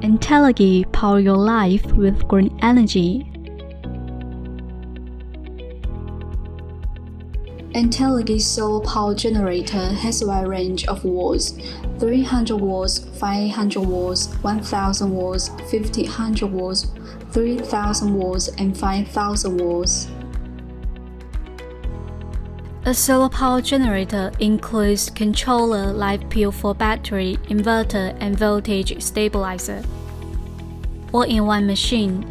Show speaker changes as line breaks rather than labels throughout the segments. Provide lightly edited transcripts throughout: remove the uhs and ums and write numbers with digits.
Entelechy, power your life with green energy.
Entelechy solar power generator has a wide range of watts: 300 watts, 500 watts, 1000 watts, 1500 watts, 3000 watts, and 5000 watts.
A solar power generator includes controller, live P4 battery, inverter, and voltage stabilizer. All in one machine.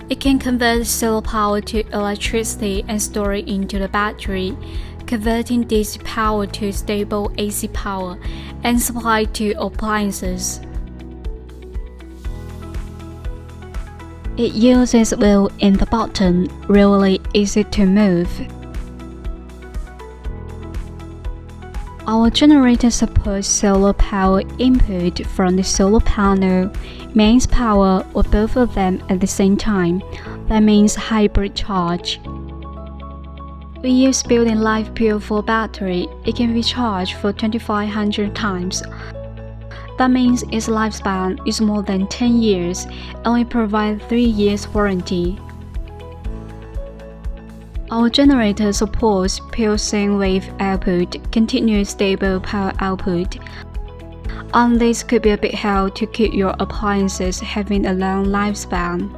It can convert solar power to electricity and store it into the battery, converting DC power to stable AC power and supply to appliances. It uses wheel in the bottom, really easy to move. Our generator supports solar power input from the solar panel, mains power, or both of them at the same time. That means hybrid charge. We use built-in live P4 battery. It can be charged for 2500 times. That means its lifespan is more than 10 years, and we provide 3 years warranty. Our generator supports pulsing wave output, continuous stable power output. And this could be a big help to keep your appliances having a long lifespan.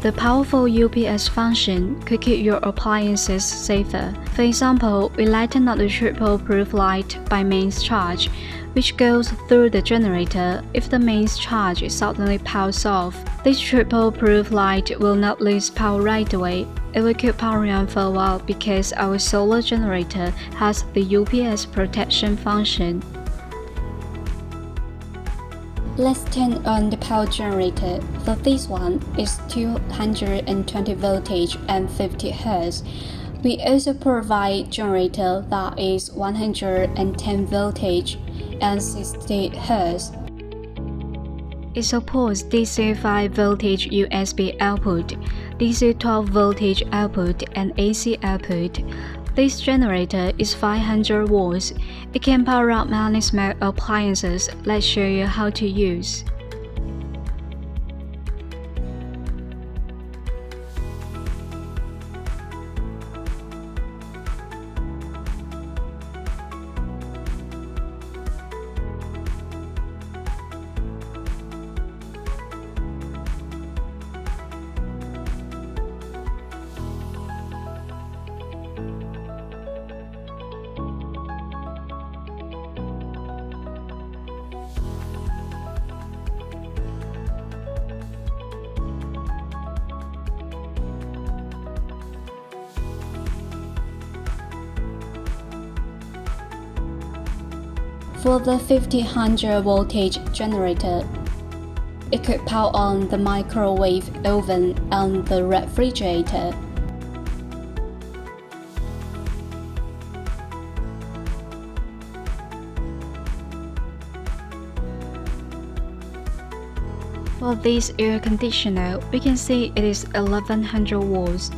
The powerful UPS function could keep your appliances safer. For example, we lighten up the triple-proof light by mains charge, which goes through the generator. If the mains charge suddenly powers off, this triple-proof light will not lose power right away. It will keep powering on for a while because our solar generator has the UPS protection function.
Let's turn on the power generator. For this one, it's 220 voltage and 50 Hz. We also provide generator that is 110 voltage and 60 Hz.
It supports DC 5 voltage USB output, DC 12 voltage output, and AC output. This generator is 500 watts. It can power up many small appliances. Let's show you how to use.
For the 1500 voltage generator, it could power on the microwave oven and the refrigerator.
For this air conditioner, we can see it is 1100 watts.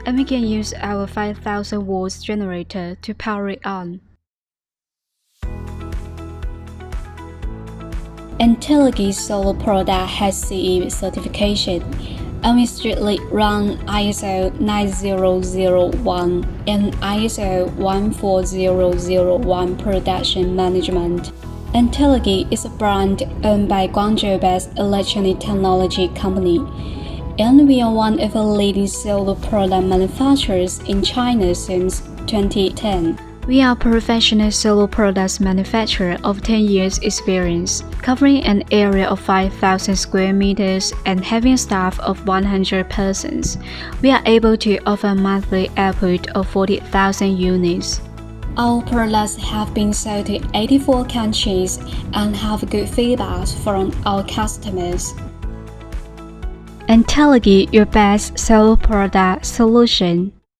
And we can use our 5000 watts generator to power it on.
Entelechy solar product has CE certification, and we strictly run ISO9001 and ISO1400 production management. Entelechy is a brand owned by Guangzhou Best Electronic Technology company, and we are one of the leading solar product manufacturers in China since 2010.
We are a professional solar products manufacturer of 10 years experience, covering an area of 5,000 square meters and having a staff of 100 persons. We are able to offer a monthly output of 40,000 units.
Our products have been sold to 84 countries and have good feedback from our customers.
Entelechy, your best solar product solution.